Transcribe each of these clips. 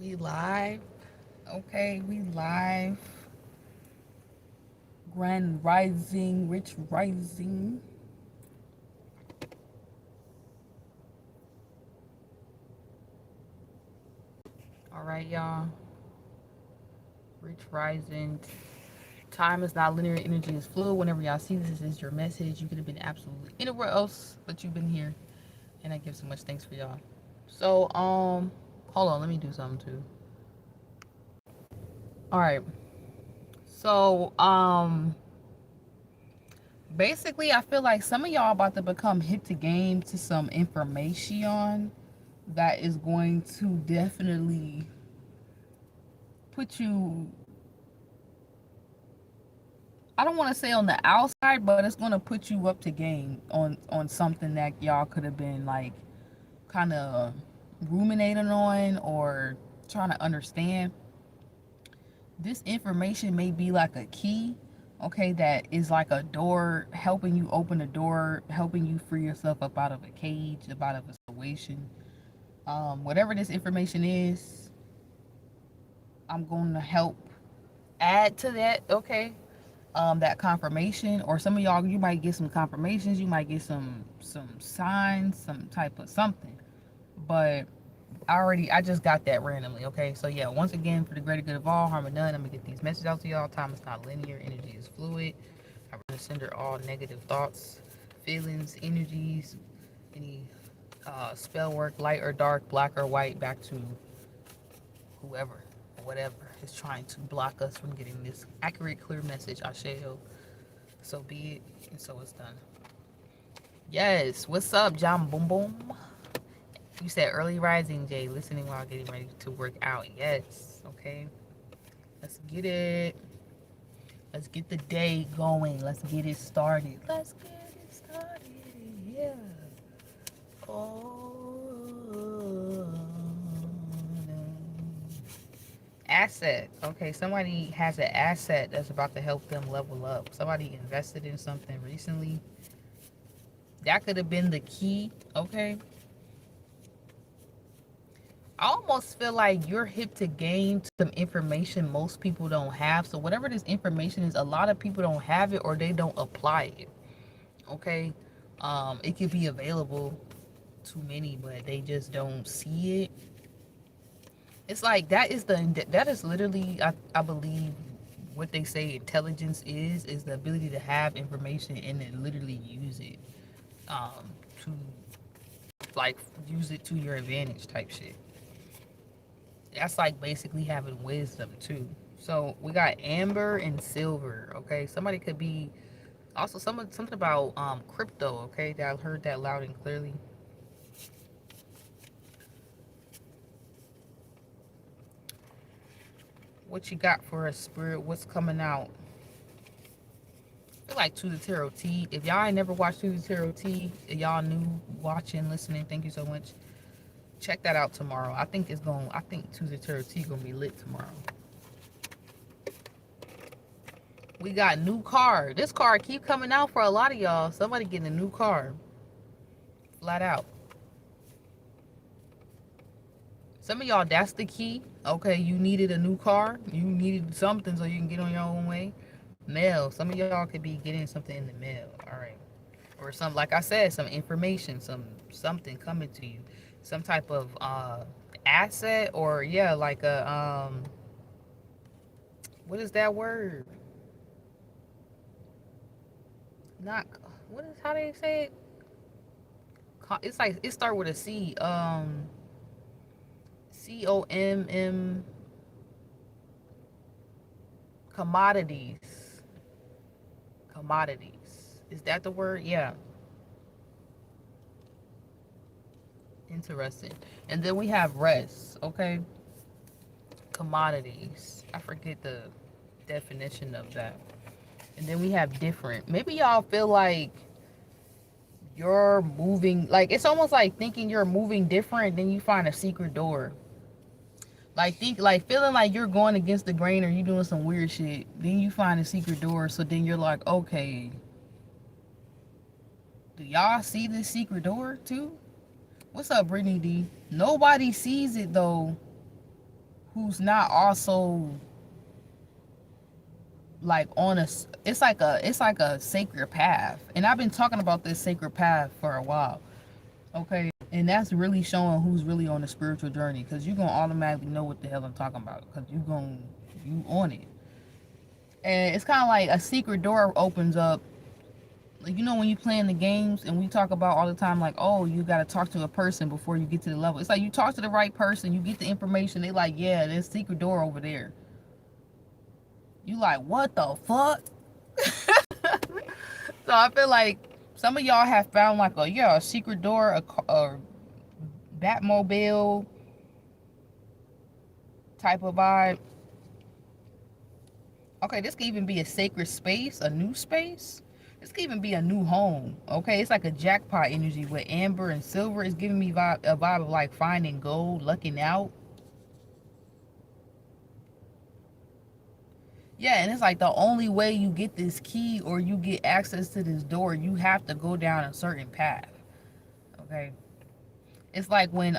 We live. Okay, we live. Grand Rising, Rich Rising. All right, y'all. Rich Rising. Time is not linear. Energy is fluid. Whenever y'all see this, this is your message. You could have been absolutely anywhere else, but you've been here, and I give so much thanks for y'all. So, hold on. Let me do something too. All right. So, basically, I feel like some of y'all about to become hip to game to some information that is going to definitely put you, I don't want to say on the outside, but it's going to put you up to game on something that y'all could have been like kind of ruminating on or trying to understand. This information may be like a key, okay, that is like a door, helping you open a door, helping you free yourself up out of a cage, up out of a situation. Whatever this information is, I'm going to help add to that, okay? That confirmation, or some of y'all, you might get some confirmations, you might get some signs, some type of something. But I just got that randomly, okay? So yeah, once again, for the greater good of all, harm or none, I'm gonna get these messages out to y'all. Time is not linear, energy is fluid. I'm gonna send all negative thoughts, feelings, energies, any spell work, light or dark, black or white, back to whoever or whatever is trying to block us from getting this accurate, clear message. I shall. So be it, and so it's done. Yes, what's up, John Boom Boom? You said early rising, Jay, listening while getting ready to work out. Yes, okay. Let's get it. Let's get the day going. Let's get it started. Let's get it started. Yeah. Oh. Asset. Okay, somebody has an asset that's about to help them level up. Somebody invested in something recently. That could have been the key. Okay. I almost feel like you're hip to gain some information most people don't have. So whatever this information is, a lot of people don't have it or they don't apply it. Okay. It could be available to many, but they just don't see it. It's like that is literally, I believe, what they say intelligence is the ability to have information and then literally use it, to like use it to your advantage type shit. That's like basically having wisdom too. So we got amber and silver. Okay, somebody could be also something about crypto. Okay, that I heard that loud and clearly. What you got for us, spirit? What's coming out? I feel like To the Tarot T. If y'all ain't never watched To the Tarot T, if y'all new watching, listening, thank you so much. Check that out tomorrow. I think To the Tarot T gonna be lit tomorrow. We got new car. This car keep coming out for a lot of y'all. Somebody getting a new car. Flat out. Some of y'all, that's the key. Okay, you needed a new car. You needed something so you can get on your own way. Mail. Some of y'all could be getting something in the mail. All right. Or some, like I said, some information, something coming to you. Some type of asset, or yeah, like a what is that word? Not what is, how they say it? It's like it start with a C. COMM, commodities. Commodities. Is that the word? Yeah. Interesting. And then we have rest, okay? Commodities. I forget the definition of that. And then we have different. Maybe y'all feel like you're moving, like it's almost like thinking you're moving different, then you find a secret door. Like feeling like you're going against the grain or you doing some weird shit. Then you find a secret door, so then you're like, okay, do y'all see this secret door too? What's up, Brittany D? Nobody sees it though. who's not also like on a, it's like a sacred path. And I've been talking about this sacred path for a while. Okay. And that's really showing who's really on the spiritual journey, because you're gonna automatically know what the hell I'm talking about, because you on it. And it's kind of like a secret door opens up. Like, you know, when you playing the games and we talk about all the time, like, oh, you got to talk to a person before you get to the level. It's like you talk to the right person, you get the information, they like, yeah, there's a secret door over there. You like, what the fuck? So I feel like some of y'all have found like a secret door, a Batmobile type of vibe. Okay, this could even be a sacred space, a new space. This could even be a new home. Okay, it's like a jackpot energy with amber and silver. It's giving me a vibe of like finding gold, lucking out. Yeah, and it's like the only way you get this key or you get access to this door, you have to go down a certain path. Okay. It's like when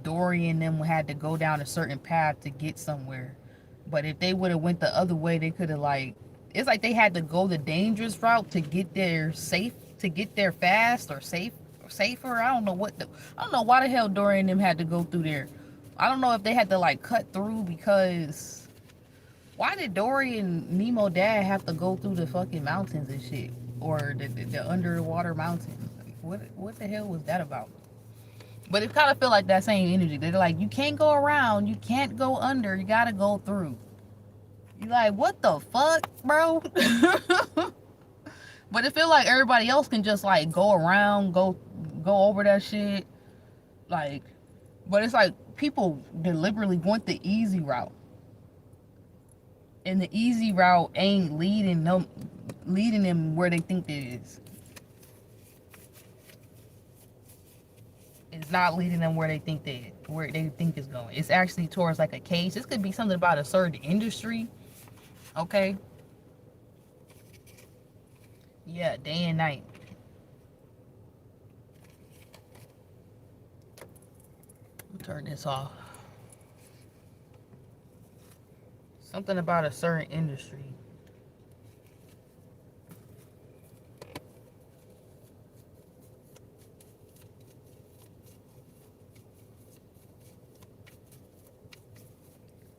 Dory and them had to go down a certain path to get somewhere. But if they would have went the other way, they could have like, it's like they had to go the dangerous route to get there safe, to get there fast or safer. I don't know I don't know why the hell Dory and them had to go through there. I don't know if they had to like cut through, because why did Dory and Nemo dad have to go through the fucking mountains and shit, or the underwater mountains? Like, what the hell was that about? But it kind of feel like that same energy. They're like, you can't go around, you can't go under, you gotta go through. You like, what the fuck, bro? But it feel like everybody else can just like go around, go over that shit. Like, but it's like people deliberately want the easy route. And the easy route ain't leading them where they think it is. It's not leading them where they think it's going. It's actually towards like a cage. This could be something about a certain industry. Okay. Yeah, day and night. Turn this off. Something about a certain industry.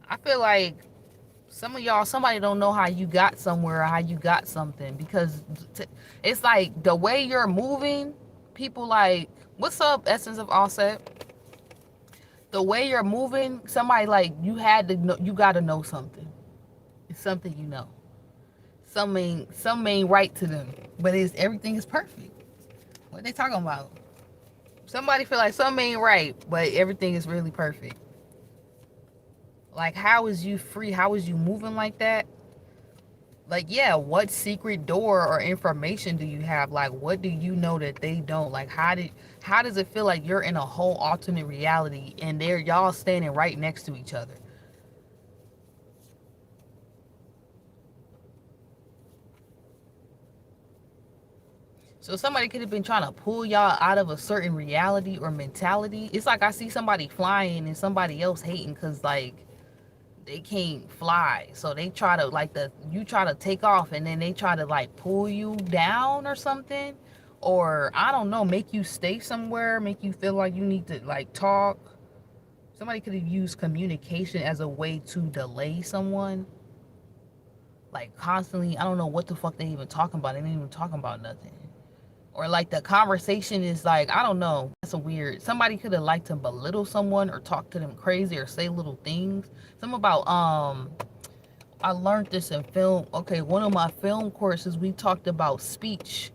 I feel like some of y'all, somebody don't know how you got somewhere or how you got something, because it's like the way you're moving, people like, what's up, Essence of Offset? The way you're moving, somebody like, you had to know, you got to know something. It's something you know. Some ain't right to them, but everything is perfect. What are they talking about? Somebody feel like something ain't right, but everything is really perfect. Like, how is you free? How is you moving like that? Like, yeah, what secret door or information do you have? Like, what do you know that they don't? Like, how does it feel like you're in a whole alternate reality and y'all standing right next to each other? So somebody could have been trying to pull y'all out of a certain reality or mentality. It's like I see somebody flying and somebody else hating because like they can't fly. So they try to like you try to take off and then they try to like pull you down or something. Or I don't know, make you stay somewhere, make you feel like you need to like talk. Somebody could have used communication as a way to delay someone. Like constantly, I don't know what the fuck they even talking about. They ain't even talking about nothing. Or like the conversation is like, I don't know, that's a weird, somebody could have liked to belittle someone or talk to them crazy or say little things. Something about I learned this in film. Okay, one of my film courses, we talked about speech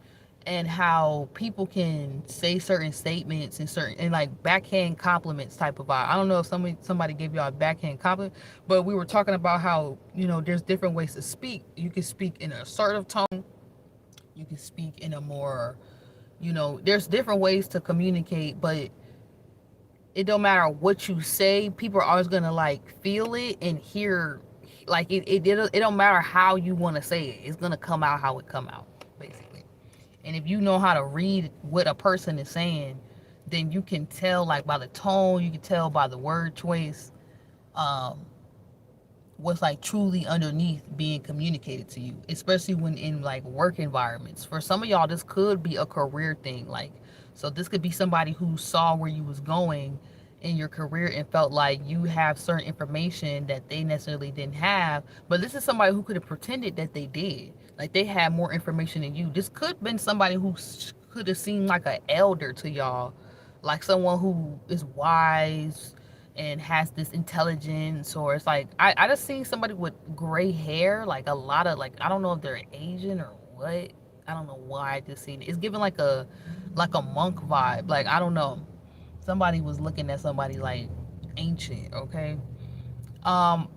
and how people can say certain statements and like backhand compliments type of vibe. I don't know if somebody gave y'all a backhand compliment, but we were talking about how, you know, there's different ways to speak. You can speak in an assertive tone, you can speak in a more, you know, there's different ways to communicate, but it don't matter what you say, people are always gonna like feel it and hear, like it don't matter how you want to say it, it's gonna come out how it come out, basically. And if you know how to read what a person is saying, then you can tell like by the tone, you can tell by the word choice. um what's like truly underneath being communicated to you, especially when in like work environments. For some of y'all, this could be a career thing. Like, so this could be somebody who saw where you was going in your career and felt like you have certain information that they necessarily didn't have. But this is somebody who could have pretended that they did. Like they had more information than you. This could have been somebody who could have seemed like an elder to y'all, like someone who is wise and has this intelligence. Or it's like I just seen somebody with gray hair, like a lot of, like, I don't know if they're Asian or what. I don't know why I just seen it. It's giving like a monk vibe. Like, I don't know. Somebody was looking at somebody like ancient, okay? Um,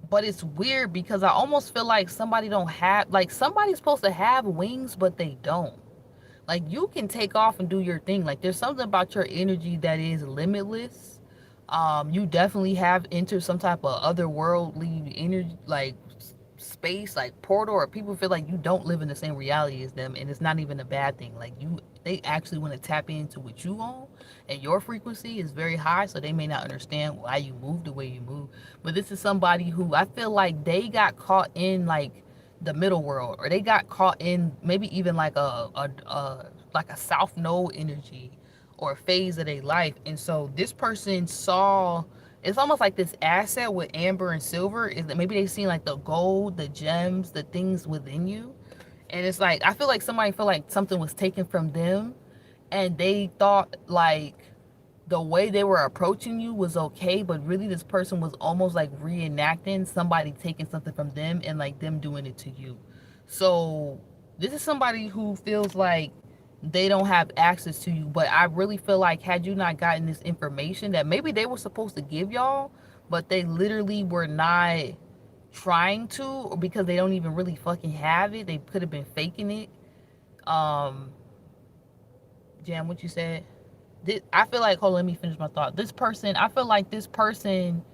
but it's weird because I almost feel like somebody don't have, like, somebody's supposed to have wings, but they don't. Like, you can take off and do your thing. Like, there's something about your energy that is limitless. You definitely have entered some type of otherworldly energy, like space, like portal, or people feel like you don't live in the same reality as them, and it's not even a bad thing. Like, they actually want to tap into what you own, and your frequency is very high, so they may not understand why you move the way you move. But this is somebody who I feel like they got caught in like the middle world, or they got caught in maybe even like a south node energy or phase of their life. And so this person saw, it's almost like this asset with amber and silver is that maybe they seen like the gold, the gems, the things within you. And it's like, I feel like somebody felt like something was taken from them, and they thought like the way they were approaching you was okay, but really this person was almost like reenacting somebody taking something from them and like them doing it to you. So this is somebody who feels like they don't have access to you, but I really feel like had you not gotten this information that maybe they were supposed to give y'all, but they literally were not trying to, or because they don't even really fucking have it, they could have been faking it. um Jam, what you said? I feel like, hold on, let me finish my thought. This person, I feel like this person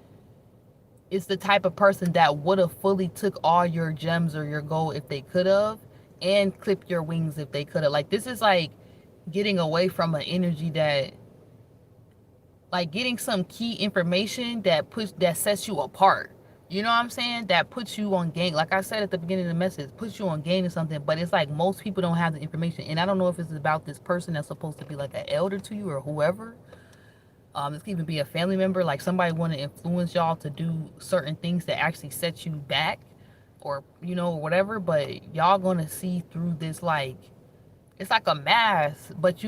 is the type of person that would have fully took all your gems or your gold if they could have, and clipped your wings if they could have. Like, this is like getting away from an energy that, like, getting some key information that sets you apart. You know what I'm saying? That puts you on game. Like I said at the beginning of the message, puts you on game or something. But it's like most people don't have the information, and I don't know if it's about this person that's supposed to be like an elder to you or whoever. This could even be a family member, like somebody want to influence y'all to do certain things that actually set you back, or whatever. But y'all gonna see through this, like, it's like a mask, but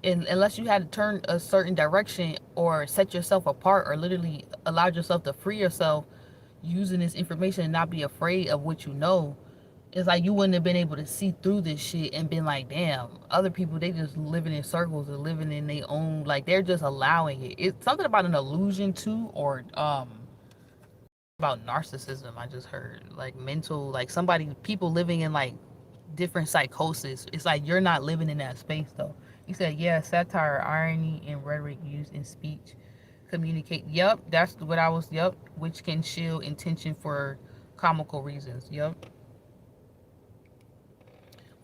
unless you had to turn a certain direction or set yourself apart or literally allowed yourself to free yourself using this information and not be afraid of what you know, it's like you wouldn't have been able to see through this shit and been like, damn, other people, they just living in circles or living in their own, like, they're just allowing it. It's something about an illusion too, or about narcissism. I just heard like mental, like somebody, people living in like different psychosis. It's like you're not living in that space though. You said, yeah, satire, irony, and rhetoric used in speech communicate. Yep, that's what I was. Yep, which can shield intention for comical reasons. Yep,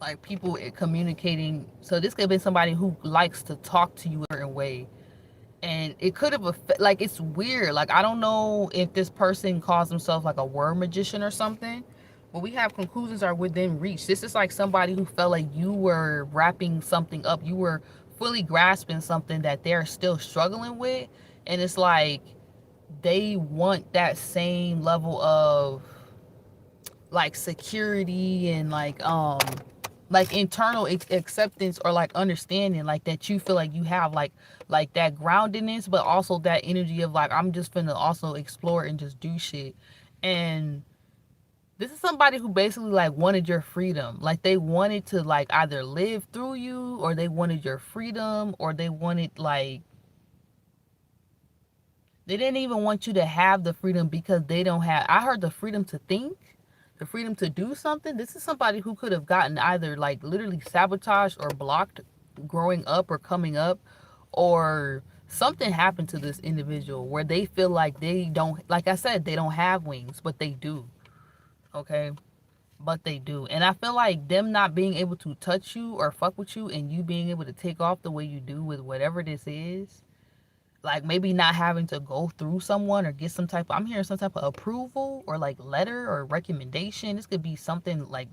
like people communicating. So this could have been somebody who likes to talk to you a certain way, and it could have like, it's weird. Like, I don't know if this person calls himself like a word magician or something, but we have conclusions are within reach. This is like somebody who felt like you were wrapping something up, you were fully grasping something that they're still struggling with, and it's like they want that same level of like security and like internal acceptance or like understanding, like that you feel like you have, like that groundedness, but also that energy of like, I'm just gonna also explore and just do shit. And this is somebody who basically like wanted your freedom. Like, they wanted to like either live through you, or they wanted your freedom, or they wanted like, they didn't even want you to have the freedom because they don't have, I heard, the freedom to think, the freedom to do something. This is somebody who could have gotten either like literally sabotaged or blocked growing up or coming up, or something happened to this individual where they feel like they don't, like I said, they don't have wings, but they do. Okay? But they do. And I feel like them not being able to touch you or fuck with you, and you being able to take off the way you do with whatever this is, like maybe not having to go through someone or get some type of, I'm hearing some type of approval or like letter or recommendation. This could be something like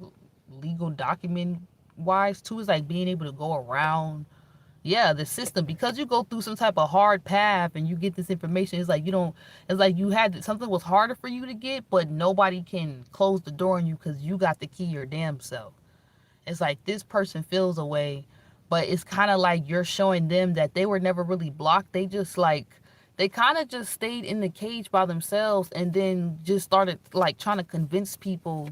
legal document wise too. Is like being able to go around, yeah, the system, because you go through some type of hard path and you get this information. It's like you don't, it's like you had something was harder for you to get, but nobody can close the door on you because you got the key your damn self. It's like this person feels a way, but it's kind of like you're showing them that they were never really blocked. They just like, they kind of just stayed in the cage by themselves and then just started like trying to convince people.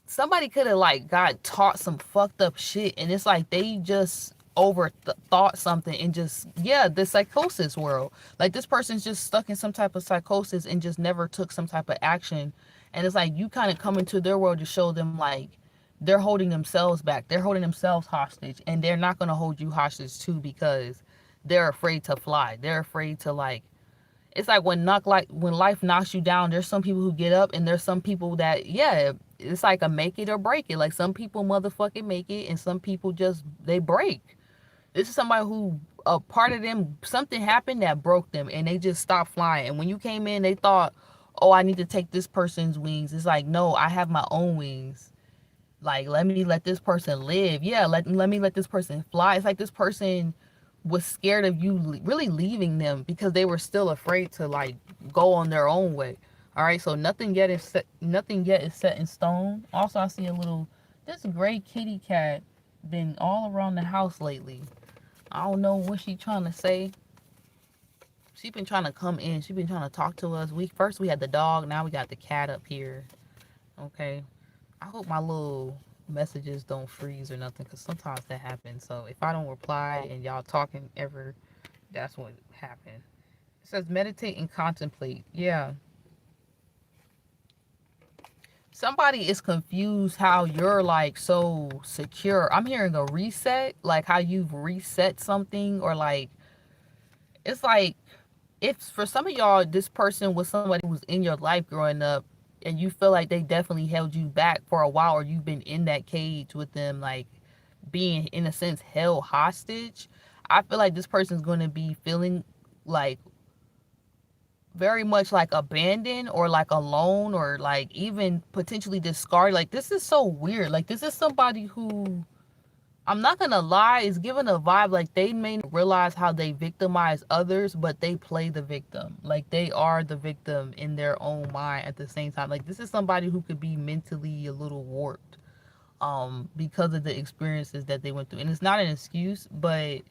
Somebody could have like got taught some fucked up shit, and it's like they just overthought something and just, yeah, the psychosis world. Like this person's just stuck in some type of psychosis and just never took some type of action. And it's like you kind of come into their world to show them like they're holding themselves back, they're holding themselves hostage, and they're not going to hold you hostage too, because they're afraid to fly, they're afraid to like, it's like when life knocks you down, there's some people who get up and there's some people that, yeah, it's like a make it or break it. Like some people motherfucking make it and some people just, they break. This is somebody who, a part of them, something happened that broke them and they just stopped flying. And when you came in, they thought, oh, I need to take this person's wings. It's like, no, I have my own wings. Like, let me let this person live. Yeah, let me let this person fly. It's like this person was scared of you really leaving them because they were still afraid to like go on their own way. All right, so nothing yet is set in stone. Also, I see a little, this gray kitty cat been all around the house lately. I don't know what she trying to say. She been trying to come in. She been trying to talk to us. We had the dog. Now we got the cat up here. Okay. I hope my little messages don't freeze or nothing, because sometimes that happens. So if I don't reply and y'all talking ever, that's what happened. It says meditate and contemplate. Yeah. Somebody is confused how you're like so secure. I'm hearing a reset, like how you've reset something, or like it's like, if for some of y'all this person was somebody who was in your life growing up and you feel like they definitely held you back for a while, or you've been in that cage with them, like being in a sense held hostage. I feel like this person's going to be feeling like very much like abandoned or like alone or like even potentially discarded. Like this is so weird. Like this is somebody who, I'm not gonna lie, is given a vibe like they may not realize how they victimize others, but they play the victim. Like they are the victim in their own mind at the same time. Like this is somebody who could be mentally a little warped because of the experiences that they went through. And it's not an excuse, but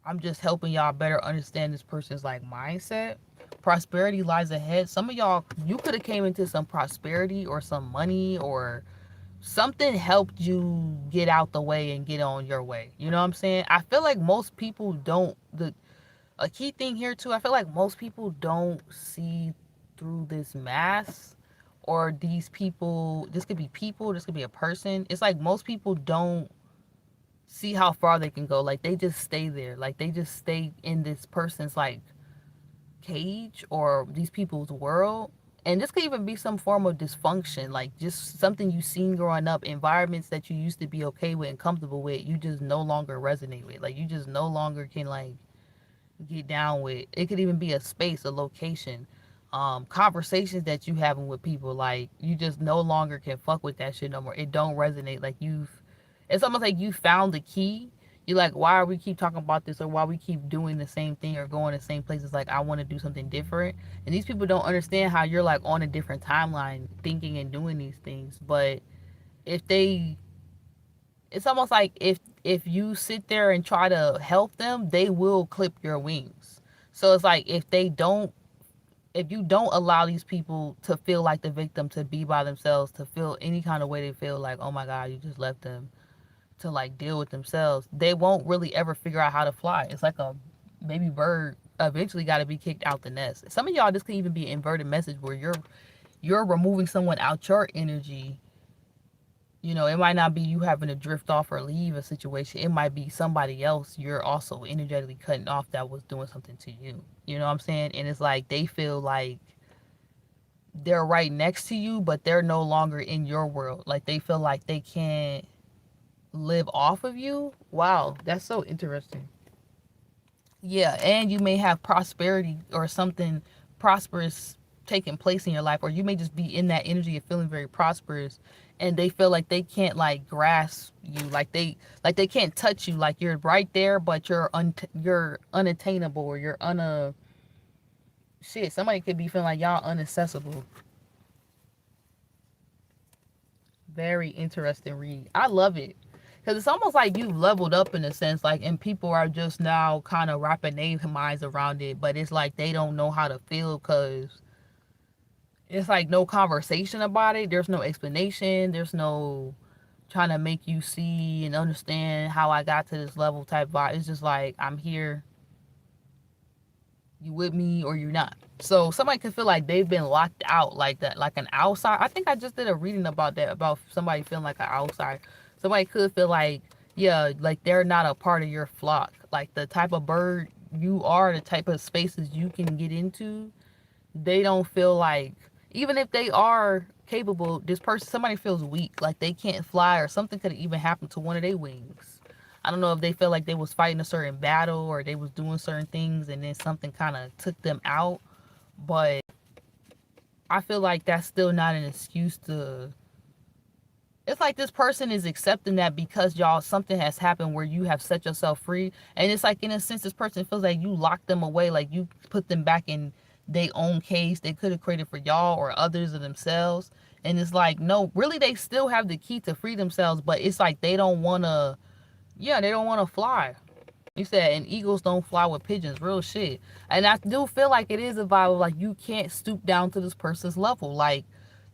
I'm just helping y'all better understand this person's like mindset. Prosperity lies ahead. Some of y'all, you could have came into some prosperity or some money, or something helped you get out the way and get on your way. You know what I'm saying? I feel like most people don't, a key thing here too, I feel like most people don't see through this mask, or these people, this could be people, this could be a person. It's like most people don't see how far they can go. Like they just stay there. Like they just stay in this person's like cage or these people's world. And this could even be some form of dysfunction, like just something you seen growing up, environments that you used to be okay with and comfortable with, you just no longer resonate with. Like you just no longer can like get down with. It could even be a space, a location, conversations that you having with people, like you just no longer can fuck with that shit no more. It don't resonate. Like it's almost like you found the key. You're like, why are we keep talking about this, or why we keep doing the same thing or going the same places? Like I want to do something different. And these people don't understand how you're like on a different timeline thinking and doing these things. But if they, it's almost like if you sit there and try to help them, they will clip your wings. So it's like if you don't allow these people to feel like the victim, to be by themselves, to feel any kind of way they feel, like, oh my God, you just left them to like deal with themselves, they won't really ever figure out how to fly. It's like a baby bird eventually got to be kicked out the nest. Some of y'all, this can even be an inverted message where you're removing someone out your energy. You know, it might not be you having to drift off or leave a situation. It might be somebody else you're also energetically cutting off that was doing something to you. You know what I'm saying? And it's like they feel like they're right next to you, but they're no longer in your world. Like they feel like they can't live off of you. Wow, that's so interesting. Yeah, and you may have prosperity or something prosperous taking place in your life, or you may just be in that energy of feeling very prosperous, and they feel like they can't like grasp you, like they can't touch you, like you're right there, but you're unattainable, or you're shit. Somebody could be feeling like y'all unaccessible. Very interesting read. I love it. Because it's almost like you've leveled up in a sense, like, and people are just now kind of wrapping their minds around it, but it's like they don't know how to feel because it's like no conversation about it. There's no explanation. There's no trying to make you see and understand how I got to this level type vibe. It's just like, I'm here, you with me or you're not. So somebody could feel like they've been locked out like that, like an outside. I think I just did a reading about that, about somebody feeling like an outside. Somebody could feel like, yeah, like they're not a part of your flock. Like the type of bird you are, the type of spaces you can get into, they don't feel like, even if they are capable, this person, somebody feels weak, like they can't fly, or something could even happen to one of their wings. I don't know if they feel like they was fighting a certain battle, or they was doing certain things and then something kind of took them out. But I feel like that's still not an excuse to, it's like this person is accepting that because y'all, something has happened where you have set yourself free, and it's like in a sense this person feels like you locked them away, like you put them back in their own case they could have created for y'all or others or themselves. And it's like, no, really they still have the key to free themselves, but it's like they don't want to, yeah, they don't want to fly. You said, and eagles don't fly with pigeons, real shit. And I do feel like it is a vibe of like you can't stoop down to this person's level, like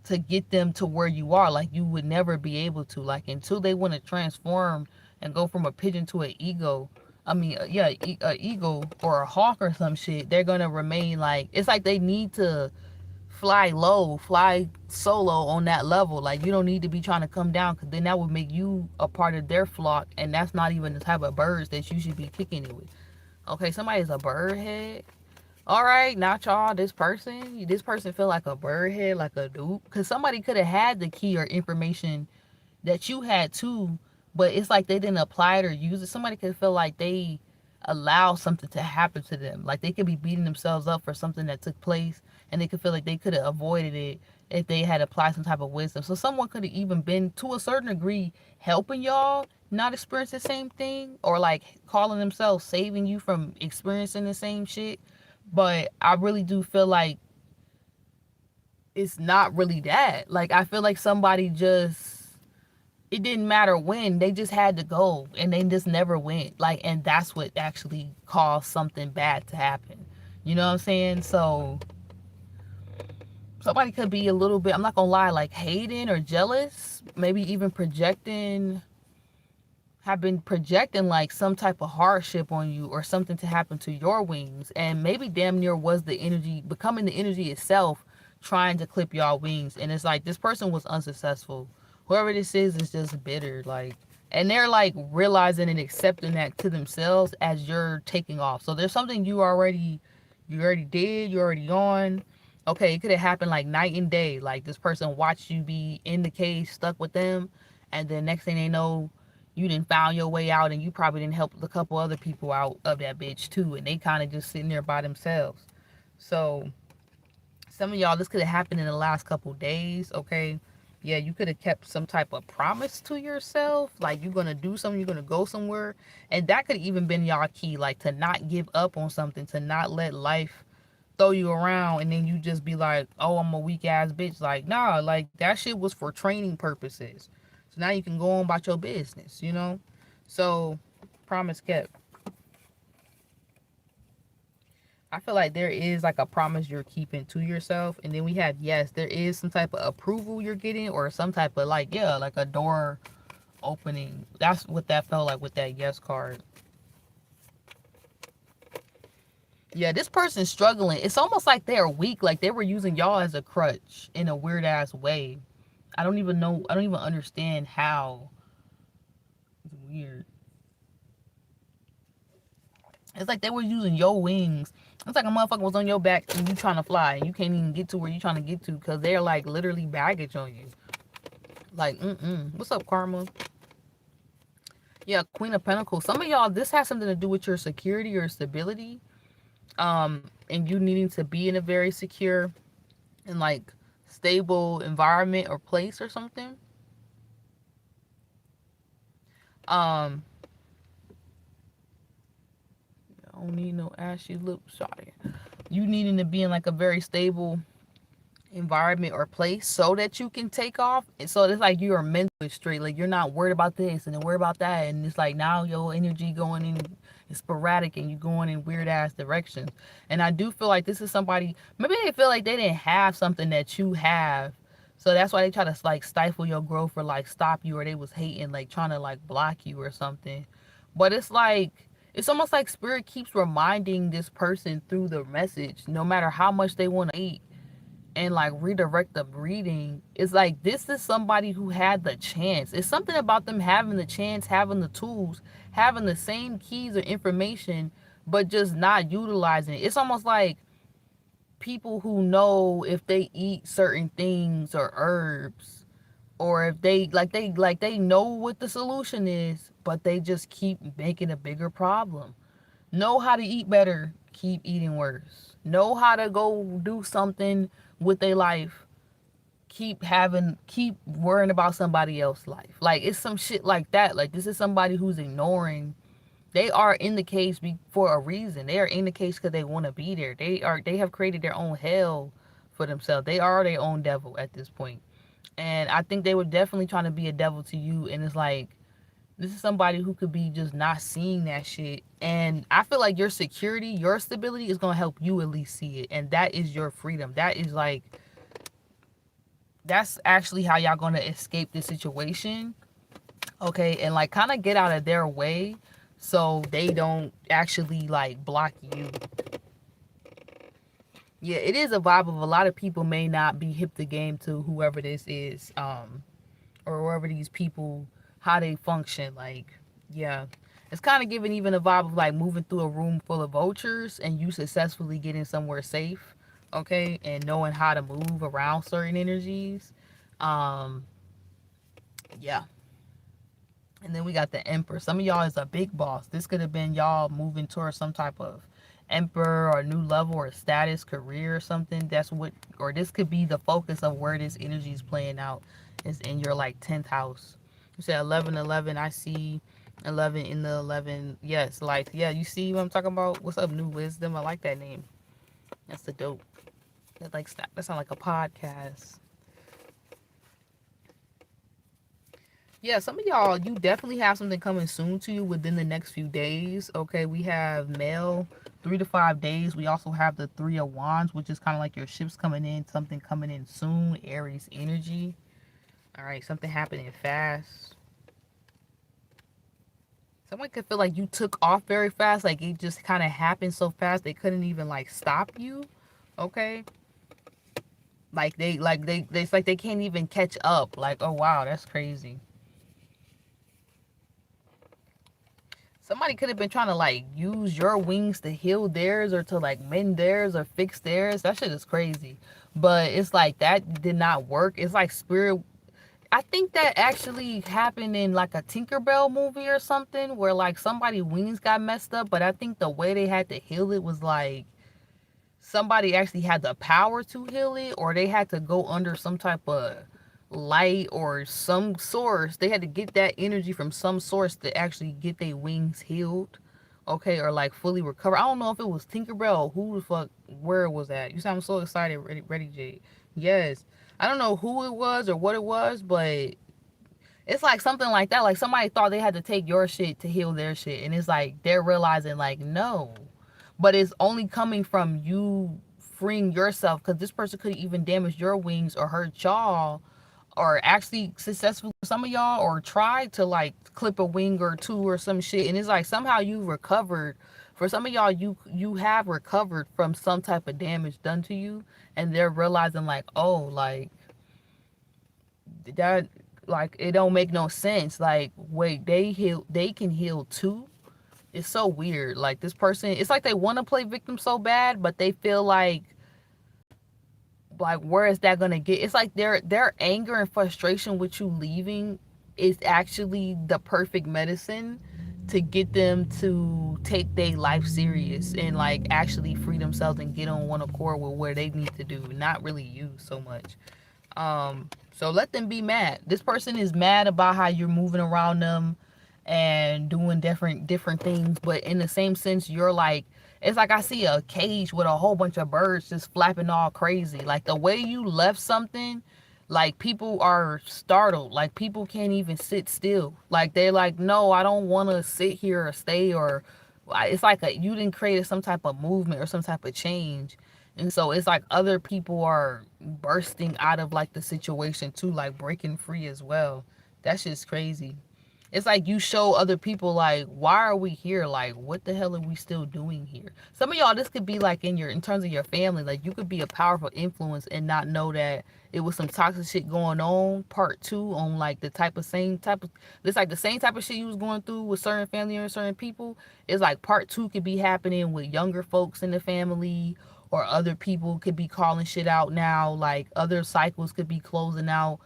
to get them to where you are. Like you would never be able to. Like until they want to transform and go from a pigeon to an eagle. I mean, yeah, a eagle or a hawk or some shit. They're gonna remain like, it's like they need to fly low, fly solo on that level. Like you don't need to be trying to come down, because then that would make you a part of their flock, and that's not even the type of birds that you should be kicking it with. Okay, somebody's a bird head. All right, not y'all. This person feel like a bird head, like a dupe, because somebody could have had the key or information that you had too, but it's like they didn't apply it or use it. Somebody could feel like they allow something to happen to them. Like they could be beating themselves up for something that took place, and they could feel like they could have avoided it if they had applied some type of wisdom. So someone could have even been, to a certain degree, helping y'all not experience the same thing, or like calling themselves saving you from experiencing the same shit. But I really do feel like it's not really that. Like I feel like somebody just, it didn't matter when, they just had to go and they just never went, like, and that's what actually caused something bad to happen. You know what I'm saying? So somebody could be a little bit, I'm not gonna lie, like hating or jealous, maybe even projecting, have been projecting like some type of hardship on you or something to happen to your wings, and maybe damn near was the energy, becoming the energy itself, trying to clip y'all wings. And it's like this person was unsuccessful. Whoever this is just bitter, like, and they're like realizing and accepting that to themselves as you're taking off. So there's something you already did, you already on. Okay, it could have happened like night and day. Like this person watched you be in the cage stuck with them, and then next thing they know, you didn't found your way out, and you probably didn't help a couple other people out of that bitch too, and they kind of just sitting there by themselves. So some of y'all, this could have happened in the last couple days. Okay, yeah, you could have kept some type of promise to yourself, like you're gonna do something, you're gonna go somewhere, and that could even been y'all key, like to not give up on something, to not let life throw you around and then you just be like, oh, I'm a weak ass bitch. Like, nah, like that shit was for training purposes. So now you can go on about your business, you know? So, promise kept. I feel like there is like a promise you're keeping to yourself. And then we have, yes, there is some type of approval you're getting, or some type of like, yeah, like a door opening. That's what that felt like with that yes card. Yeah, this person's struggling. It's almost like they're weak, like they were using y'all as a crutch in a weird ass way. I don't even know. I don't even understand how. It's weird. It's like they were using your wings. It's like a motherfucker was on your back and you trying to fly and you can't even get to where you trying to get to because they're like literally baggage on you. Like, what's up, Karma? Yeah, Queen of Pentacles. Some of y'all, this has something to do with your security or stability. And you needing to be in a very secure and like stable environment or place or something. Um, I don't need no ashy lips. Sorry. You needing to be in like a very stable environment or place so that you can take off. And so it's like you are mentally straight. Like you're not worried about this and then worried about that. And it's like now your energy going in is sporadic and you going in weird ass directions. And I do feel like this is somebody, maybe they feel like they didn't have something that you have. So that's why they try to like stifle your growth or like stop you, or they was hating, like trying to like block you or something. But it's like, it's almost like spirit keeps reminding this person through the message, no matter how much they want to eat and like redirect the reading. It's like this is somebody who had the chance. It's something about them having the chance, having the tools, having the same keys or information, but just not utilizing it. It's almost like people who know if they eat certain things or herbs, or if they know what the solution is, but they just keep making a bigger problem. Know how to eat better, keep eating worse. Know how to go do something with their life, keep worrying about somebody else's life. Like it's some shit like that. Like this is somebody who's ignoring. They are in the cage for a reason. They are in the cage because they want to be there. They have created their own hell for themselves. They are their own devil at this point. And I think they were definitely trying to be a devil to you. And it's like, this is somebody who could be just not seeing that shit. And I feel like your security, your stability is going to help you at least see it. And that is your freedom. That is like, that's actually how y'all going to escape this situation. Okay. And like kind of get out of their way so they don't actually like block you. Yeah, it is a vibe of a lot of people may not be hip to game to whoever this is. Or wherever these people, how they function. Like, yeah, it's kind of giving even a vibe of like moving through a room full of vultures and you successfully getting somewhere safe, okay, and knowing how to move around certain energies. um yeah. And then we got the Emperor. Some of y'all is a big boss. This could have been y'all moving towards some type of emperor or new level or status, career or something. That's what, or this could be the focus of where this energy is playing out, is in your like 10th house. You said 1111. I see 11 in the 11. Yes, like, yeah, you see what I'm talking about? What's up, New Wisdom? I like that name. That's the dope. That like, that sound like a podcast. Yeah, some of y'all, you definitely have something coming soon to you within the next few days. Okay, we have mail, 3 to 5 days. We also have the Three of Wands, which is kind of like your ships coming in, something coming in soon, Aries energy. All right, something happening fast. Someone could feel like you took off very fast, like it just kind of happened so fast they couldn't even like stop you. Okay, it's like they can't even catch up. Like, oh wow, that's crazy. Somebody could have been trying to like use your wings to heal theirs or to like mend theirs or fix theirs. That shit is crazy. But it's like that did not work. It's like spirit. I think that actually happened in like a Tinkerbell movie or something where like somebody wings got messed up. But I think the way they had to heal it was like somebody actually had the power to heal it, or they had to go under some type of light or some source. They had to get that energy from some source to actually get their wings healed, okay, or like fully recover. I don't know if it was Tinkerbell or who the fuck, where it was at. You sound so excited, ready Jade. Yes, I don't know who it was or what it was, but it's like something like that. Like somebody thought they had to take your shit to heal their shit, and it's like they're realizing like no, but it's only coming from you freeing yourself, because this person could even damage your wings or hurt y'all, or actually successful some of y'all, or tried to like clip a wing or two or some shit, and it's like somehow you recovered. For some of y'all, you have recovered from some type of damage done to you, and they're realizing like, oh, like that, like it don't make no sense. Like, wait, they can heal too. It's so weird. Like this person, it's like they want to play victim so bad, but they feel like where is that gonna get? It's like their anger and frustration with you leaving is actually the perfect medicine to get them to take their life serious and like actually free themselves and get on one accord with where they need to do, not really you so much. So let them be mad. This person is mad about how you're moving around them and doing different things, but in the same sense, you're like, it's like I see a cage with a whole bunch of birds just flapping all crazy. Like the way you left something, like people are startled. Like people can't even sit still. Like they're like, no, I don't want to sit here or stay, or it's like you didn't create some type of movement or some type of change. And so it's like other people are bursting out of like the situation too, like breaking free as well. That's just crazy. It's like you show other people like, why are we here? Like, what the hell are we still doing here? Some of y'all, this could be like in terms of your family, like you could be a powerful influence and not know that it was some toxic shit going on. Part two on like the same type of, it's like the same type of shit you was going through with certain family or certain people. It's like part two could be happening with younger folks in the family, or other people could be calling shit out now. Like other cycles could be closing out,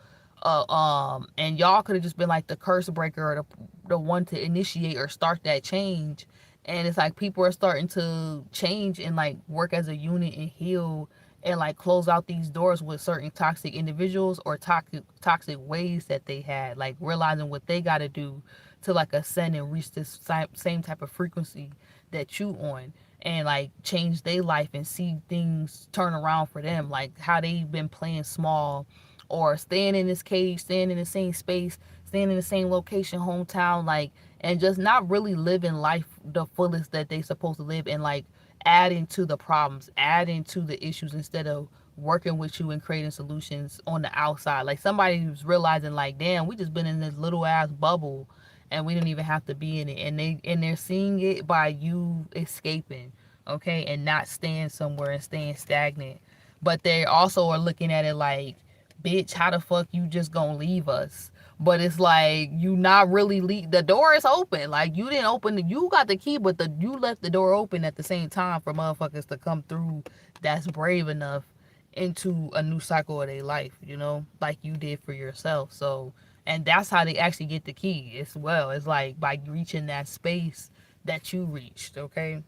and y'all could have just been like the curse breaker, or the one to initiate or start that change. And it's like people are starting to change and like work as a unit and heal and like close out these doors with certain toxic individuals or toxic ways that they had, like realizing what they got to do to like ascend and reach this same type of frequency that you on, and like change their life and see things turn around for them, like how they've been playing small or staying in this cage, staying in the same space, staying in the same location, hometown, like, and just not really living life the fullest that they supposed to live, and like adding to the problems, adding to the issues instead of working with you and creating solutions on the outside. Like somebody who's realizing like, damn, we just been in this little ass bubble and we didn't even have to be in it. And they're seeing it by you escaping, okay, and not staying somewhere and staying stagnant. But they also are looking at it like, bitch, how the fuck you just gonna leave us? But it's like you not really leave. The door is open. Like you didn't open the, you got the key, but you left the door open at the same time for motherfuckers to come through that's brave enough into a new cycle of their life, you know, like you did for yourself. So, and that's how they actually get the key as well. It's like by reaching that space that you reached, okay?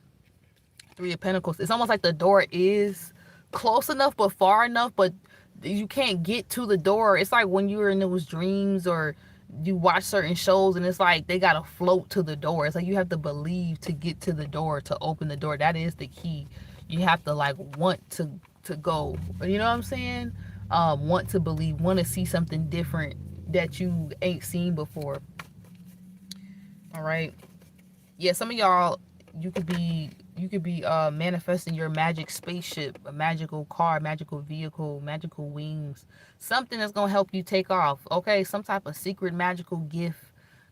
Three of Pentacles. It's almost like the door is close enough but far enough, but you can't get to the door. It's like when you're in those dreams or you watch certain shows and it's like they gotta float to the door. It's like you have to believe to get to the door, to open the door. That is the key. You have to like want to go. You know what I'm saying? Want to believe, want to see something different that you ain't seen before. All right. Yeah, some of y'all, you could be manifesting your magic spaceship, a magical car, magical vehicle, magical wings, something that's gonna help you take off. Okay, some type of secret magical gift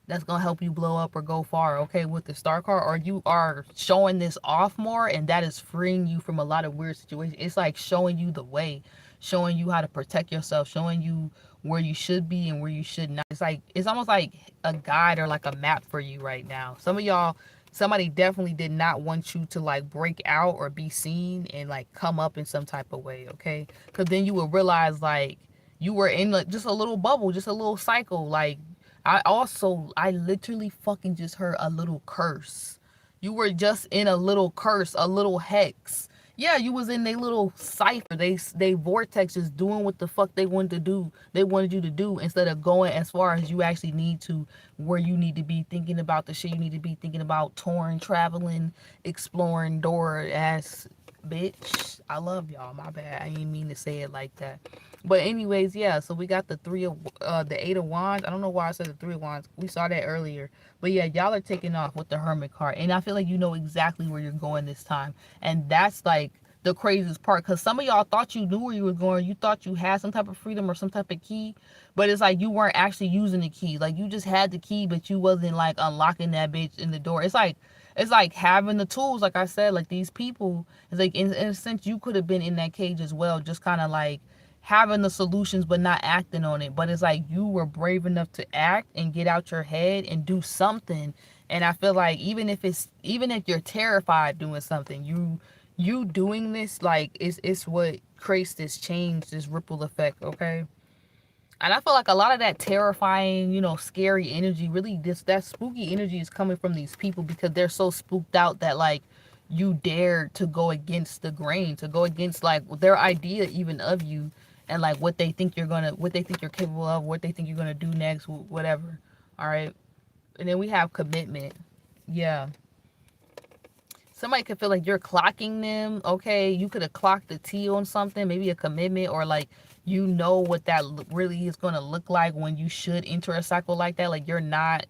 that's gonna help you blow up or go far. Okay, with the star card, or you are showing this off more, and that is freeing you from a lot of weird situations. It's like showing you the way, showing you how to protect yourself, showing you where you should be and where you should not. It's like it's almost like a guide or like a map for you right now. Some of y'all, somebody definitely did not want you to like break out or be seen and like come up in some type of way, okay? Because then you will realize like you were in like just a little bubble, just a little cycle. Like I literally fucking just heard a little curse. You were just in a little curse, a little hex. Yeah, you was in their little cipher. They vortex just doing what the fuck they wanted to do. They wanted you to do instead of going as far as you actually need to, where you need to be thinking about the shit you need to be thinking about, touring, traveling, exploring, door ass bitch. I love y'all. My bad. I didn't mean to say it like that. But anyways, yeah. So we got the the 8 of Wands. I don't know why I said the 3 of Wands. We saw that earlier. But yeah, y'all are taking off with the Hermit card, and I feel like you know exactly where you're going this time, and that's like the craziest part, because some of y'all thought you knew where you were going. You thought you had some type of freedom or some type of key, but it's like you weren't actually using the key. Like you just had the key, but you wasn't like unlocking that bitch in the door. It's like having the tools, like I said, like these people. It's like in a sense you could have been in that cage as well, just kind of like having the solutions but not acting on it. But it's like you were brave enough to act and get out your head and do something. And I feel like even if you're terrified doing something, you doing this, like it's what creates this change, this ripple effect, okay? And I feel like a lot of that terrifying, scary energy, really this that spooky energy is coming from these people because they're so spooked out that like you dare to go against the grain, to go against like their idea even of you and like what they think you're capable of, what they think you're gonna do next, whatever. All right. And then we have commitment. Yeah. Somebody could feel like you're clocking them. Okay, you could have clocked the T on something, maybe a commitment, or like what that really is going to look like when you should enter a cycle like that. Like you're not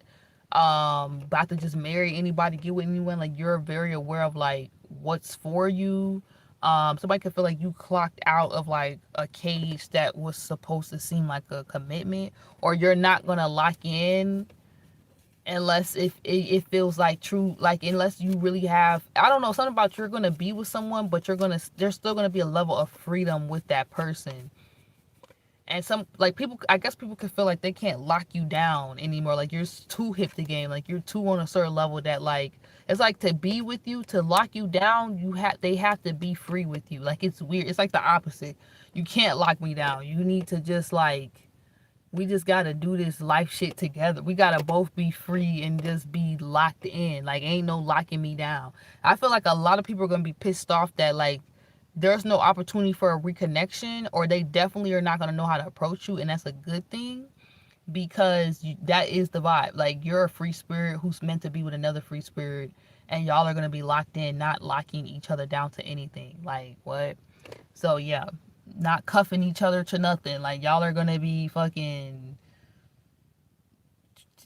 about to just marry anybody, get with anyone. Like you're very aware of like what's for you. Somebody could feel like you clocked out of like a cage that was supposed to seem like a commitment, or you're not gonna lock in unless if it feels like true, like unless you really have, I don't know, something about you're gonna be with someone, but there's still gonna be a level of freedom with that person. And some like people, I guess people could feel like they can't lock you down anymore, like you're too hip to game, like you're too on a certain level that like it's like to be with you, to lock you down, they have to be free with you. Like it's weird, it's like the opposite. You can't lock me down, you need to just like, we just gotta do this life shit together. We gotta both be free and just be locked in. Like ain't no locking me down. I feel like a lot of people are gonna be pissed off that like there's no opportunity for a reconnection, or they definitely are not gonna know how to approach you, and that's a good thing because that is the vibe. Like you're a free spirit who's meant to be with another free spirit, and y'all are gonna be locked in, not locking each other down to anything. Like what? So yeah, not cuffing each other to nothing. Like y'all are gonna be fucking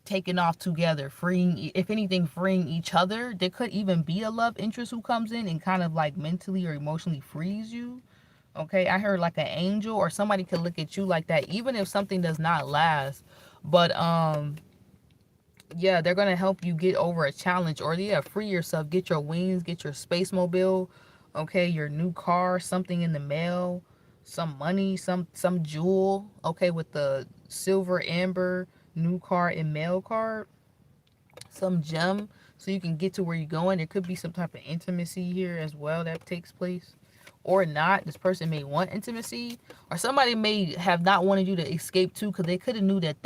taking off together, freeing, if anything, freeing each other. There could even be a love interest who comes in and kind of like mentally or emotionally frees you. Okay, I heard like an angel, or somebody could look at you like that, even if something does not last. But yeah, they're gonna help you get over a challenge, or yeah, free yourself, get your wings, get your space mobile, okay, your new car, something in the mail, some money, some jewel, okay, with the silver amber new car and mail card, some gem, so you can get to where you're going. There could be some type of intimacy here as well that takes place, or not. This person may want intimacy, or somebody may have not wanted you to escape too, because they could have knew that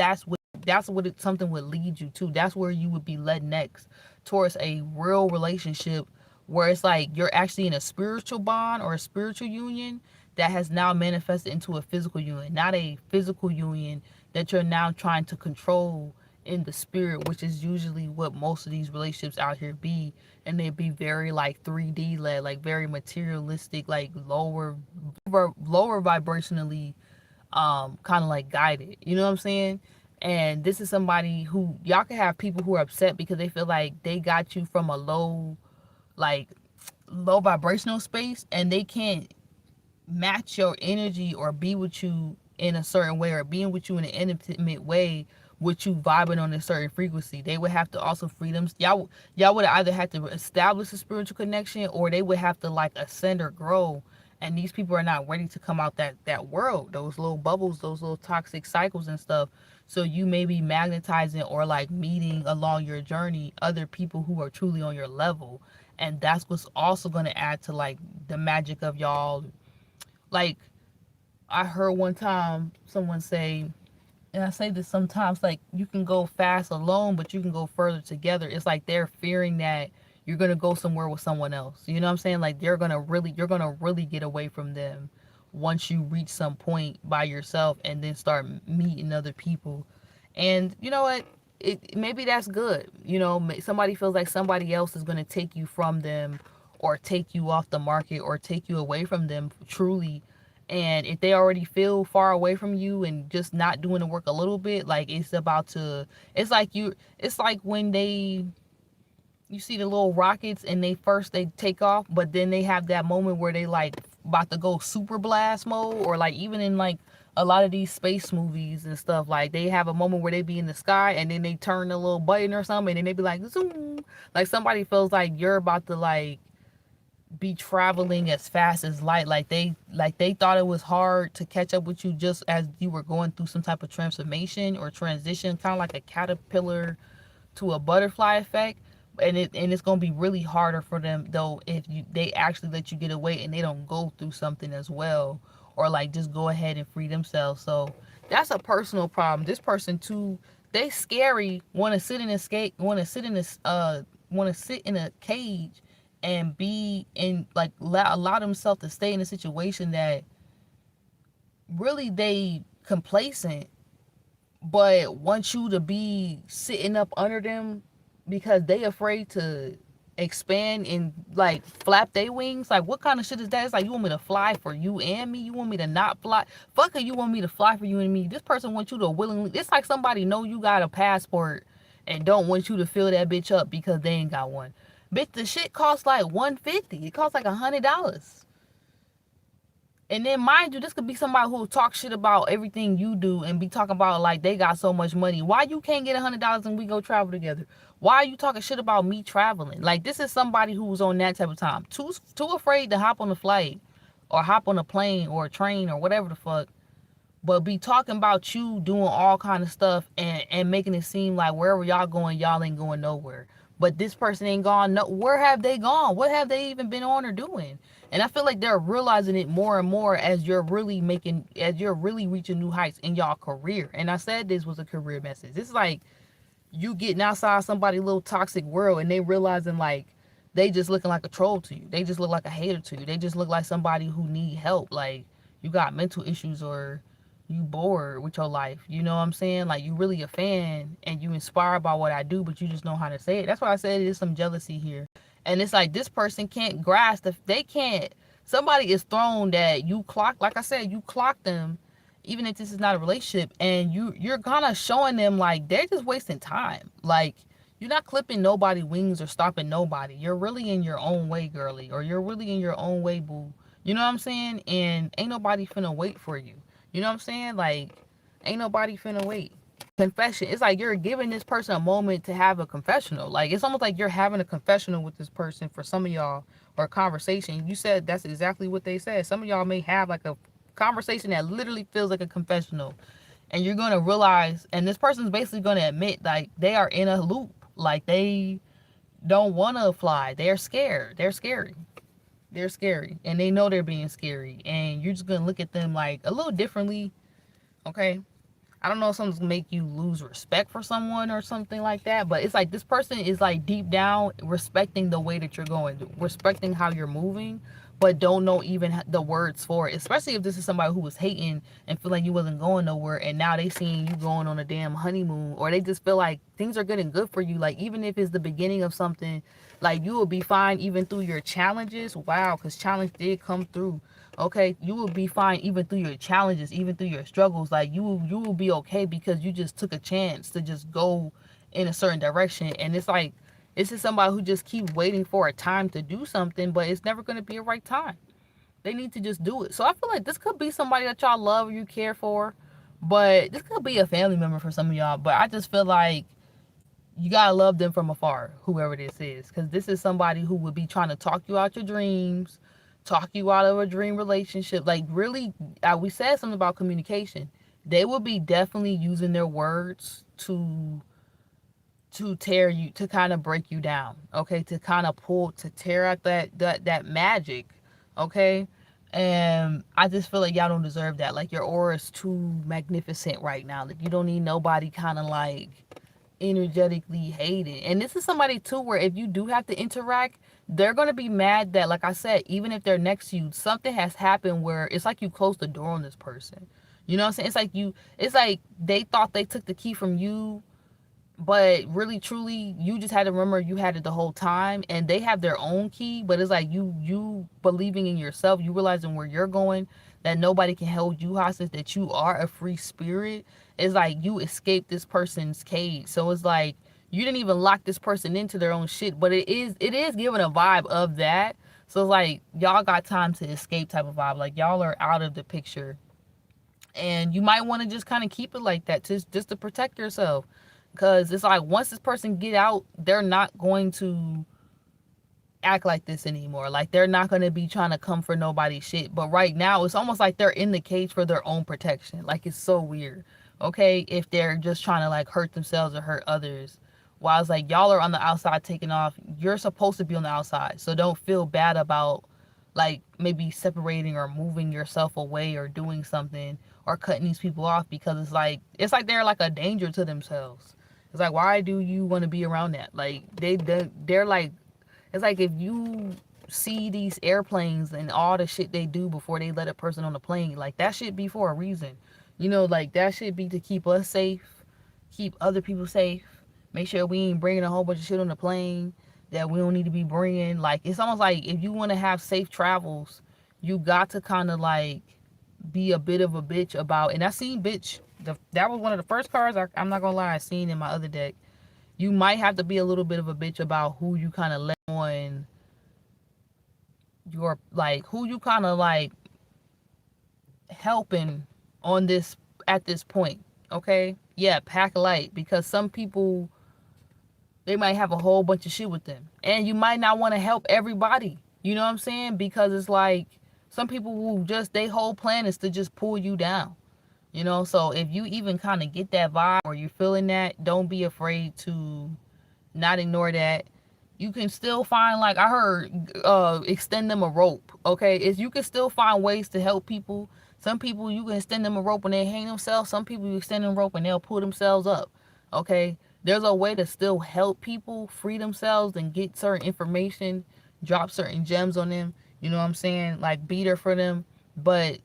something would lead you to. That's where you would be led next, towards a real relationship where it's like you're actually in a spiritual bond or a spiritual union that has now manifested into a physical union, not a physical union that you're now trying to control in the spirit, which is usually what most of these relationships out here be. And they be very like 3D led, like very materialistic, like lower vibrationally, kind of like guided, you know what I'm saying? And this is somebody who, y'all can have people who are upset because they feel like they got you from a like low vibrational space, and they can't match your energy or be with you in a certain way, or being with you in an intimate way with you vibing on a certain frequency. They would have to also free them. Y'all would either have to establish a spiritual connection, or they would have to like ascend or grow. And these people are not ready to come out that world, those little bubbles, those little toxic cycles and stuff. So you may be magnetizing or like meeting along your journey other people who are truly on your level. And that's what's also going to add to like the magic of y'all. Like I heard one time someone say, and I say this sometimes, like you can go fast alone, but you can go further together. It's like they're fearing that you're gonna go somewhere with someone else. You know what I'm saying? Like you're gonna really get away from them once you reach some point by yourself and then start meeting other people. And you know what? Maybe that's good. Somebody feels like somebody else is gonna take you from them, or take you off the market, or take you away from them truly. And if they already feel far away from you and just not doing the work a little bit, like it's like when you see the little rockets and they take off, but then they have that moment where they like about to go super blast mode, or like even in like a lot of these space movies and stuff, like they have a moment where they be in the sky and then they turn the little button or something, and then they be like zoom. Like somebody feels like you're about to like be traveling as fast as light. Like they thought it was hard to catch up with you just as you were going through some type of transformation or transition, kind of like a caterpillar to a butterfly effect. And it's gonna be really harder for them though if they actually let you get away and they don't go through something as well, or like just go ahead and free themselves. So that's a personal problem. This person too, they scary, want to sit in a skate, want to sit in a cage and be in like allow themselves to stay in a situation that really they complacent, but want you to be sitting up under them because they afraid to expand and like flap their wings. Like what kind of shit is that? It's like you want me to fly for you and me? You want me to not fly? Fuck it, you want me to fly for you and me? This person wants you to willingly. It's like somebody know you got a passport and don't want you to fill that bitch up because they ain't got one. Bitch, the shit costs like $150. It costs like $100. And then mind you, this could be somebody who talk shit about everything you do and be talking about like they got so much money. Why you can't get $100 and we go travel together? Why are you talking shit about me traveling? Like this is somebody who's on that type of time. Too afraid to hop on a flight or hop on a plane or a train or whatever the fuck. But be talking about you doing all kind of stuff and making it seem like wherever y'all going, y'all ain't going nowhere. But this person ain't gone. No, where have they gone? What have they even been on or doing? And I feel like they're realizing it more and more as you're really reaching new heights in y'all career. And I said this was a career message. It's like you getting outside somebody's little toxic world and they realizing like they just looking like a troll to you. They just look like a hater to you. They just look like somebody who need help. Like you got mental issues or you bored with your life. You know what I'm saying? Like you really a fan and you inspired by what I do, but you just know how to say it. That's why I said there's some jealousy here. And it's like this person can't grasp if they can't. Somebody is thrown that you clock, like I said, you clock them, even if this is not a relationship, and you're kind of showing them like they're just wasting time. Like you're not clipping nobody wings or stopping nobody. You're really in your own way, girly, or you're really in your own way, boo. You know what I'm saying? And ain't nobody finna wait for you. You know what I'm saying? Like ain't nobody finna wait. Confession. It's like you're giving this person a moment to have a confessional. Like it's almost like you're having a confessional with this person for some of y'all, or a conversation. You said that's exactly what they said. Some of y'all may have like a conversation that literally feels like a confessional, and you're gonna realize, and this person's basically gonna admit like they are in a loop. Like they don't want to fly. They're scared. They're scary. They're scary, and they know they're being scary, and you're just gonna look at them like a little differently. Okay, I don't know if something's gonna make you lose respect for someone or something like that, but it's like this person is like deep down respecting the way that you're going, respecting how you're moving, but don't know even the words for it. Especially if this is somebody who was hating and feel like you wasn't going nowhere, and now they seeing you going on a damn honeymoon, or they just feel like things are getting good for you. Like even if it's the beginning of something, like you will be fine even through your challenges. Wow, because challenge did come through. Okay, you will be fine even through your challenges, even through your struggles. Like you will be okay because you just took a chance to just go in a certain direction. And it's like this is somebody who just keeps waiting for a time to do something, but it's never going to be a right time. They need to just do it. So I feel like this could be somebody that y'all love or you care for, but this could be a family member for some of y'all. But I just feel like you gotta love them from afar, whoever this is, because this is somebody who would be trying to talk you out your dreams, talk you out of a dream relationship. Like really, we said something about communication. They will be definitely using their words to tear you, to kind of break you down. Okay, to kind of to tear out that magic. Okay. And I just feel like y'all don't deserve that. Like your aura is too magnificent right now. Like you don't need nobody kind of like energetically hated. And this is somebody too where if you do have to interact, they're going to be mad that, like I said, even if they're next to you, something has happened where it's like you closed the door on this person. You know what I'm saying? It's like they thought they took the key from you, but really truly you just had to remember you had it the whole time, and they have their own key. But it's like you believing in yourself, you realizing where you're going, that nobody can hold you hostage, that you are a free spirit. It's like you escaped this person's cage. So it's like you didn't even lock this person into their own shit, but it is giving a vibe of that. So it's like y'all got time to escape type of vibe. Like y'all are out of the picture, and you might want to just kind of keep it like that, just to protect yourself. Because it's like once this person get out, they're not going to act like this anymore. Like they're not going to be trying to come for nobody's shit. But right now, it's almost like they're in the cage for their own protection. Like it's so weird. Okay, if they're just trying to like hurt themselves or hurt others. While it's like y'all are on the outside taking off, you're supposed to be on the outside. So don't feel bad about like maybe separating or moving yourself away or doing something or cutting these people off, because it's like they're like a danger to themselves. It's like, why do you want to be around that? Like they're like, it's like if you see these airplanes and all the shit they do before they let a person on the plane, like that should be for a reason. Like that should be to keep us safe, keep other people safe, make sure we ain't bringing a whole bunch of shit on the plane that we don't need to be bringing. Like, it's almost like if you want to have safe travels, you got to kind of like be a bit of a bitch about. And I seen bitch. That was one of the first cards I'm not gonna lie, I seen in my other deck. You might have to be a little bit of a bitch about who you kind of let on your, like, who you kind of like helping on this at this point. Okay, yeah, pack light, because some people, they might have a whole bunch of shit with them, and you might not want to help everybody. You know what I'm saying? Because it's like some people will just, their whole plan is to just pull you down. So if you even kind of get that vibe or you're feeling that, don't be afraid to not ignore that. You can still find, like I heard, extend them a rope. Okay, is you can still find ways to help people. Some people you can extend them a rope and they hang themselves. Some people you extend them a rope and they'll pull themselves up. Okay, there's a way to still help people free themselves and get certain information, drop certain gems on them. You know what I'm saying? Like, be there for them, but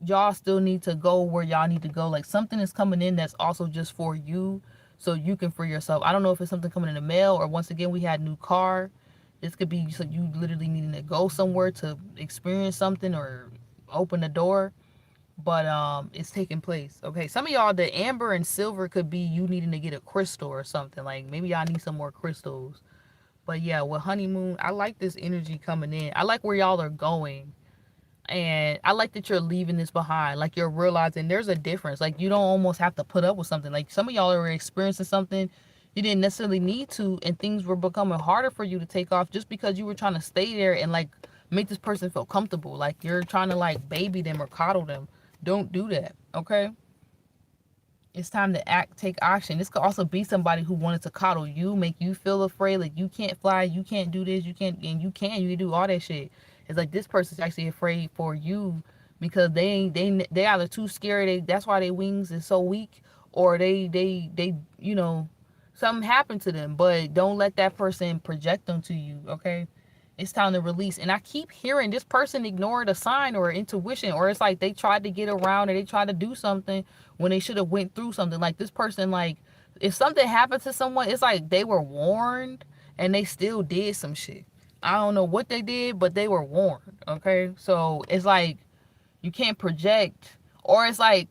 y'all still need to go where y'all need to go. Like, something is coming in that's also just for you, so you can free yourself. I don't know if it's something coming in the mail, or once again we had a new car. This could be so you literally needing to go somewhere to experience something or open the door. But it's taking place. Okay, some of y'all, the amber and silver could be you needing to get a crystal or something. Like, maybe y'all need some more crystals. But yeah, with honeymoon, I like this energy coming in. I like where y'all are going, and I like that you're leaving this behind. Like, you're realizing there's a difference. Like, you don't almost have to put up with something. Like, some of y'all are experiencing something you didn't necessarily need to, and things were becoming harder for you to take off just because you were trying to stay there and like make this person feel comfortable. Like, you're trying to like baby them or coddle them. Don't do that. Okay, it's time to act, take action. This could also be somebody who wanted to coddle you, make you feel afraid, like you can't fly, you can't do this, you can't, and you can do all that shit. It's like this person's actually afraid for you because they either too scared, that's why their wings is so weak, or they something happened to them. But don't let that person project them to you. Okay, it's time to release. And I keep hearing this person ignored a sign or intuition, or it's like they tried to get around or they tried to do something when they should have went through something. Like, this person, like, if something happened to someone, it's like they were warned and they still did some shit. I don't know what they did, but they were warned. Okay, so it's like you can't project, or it's like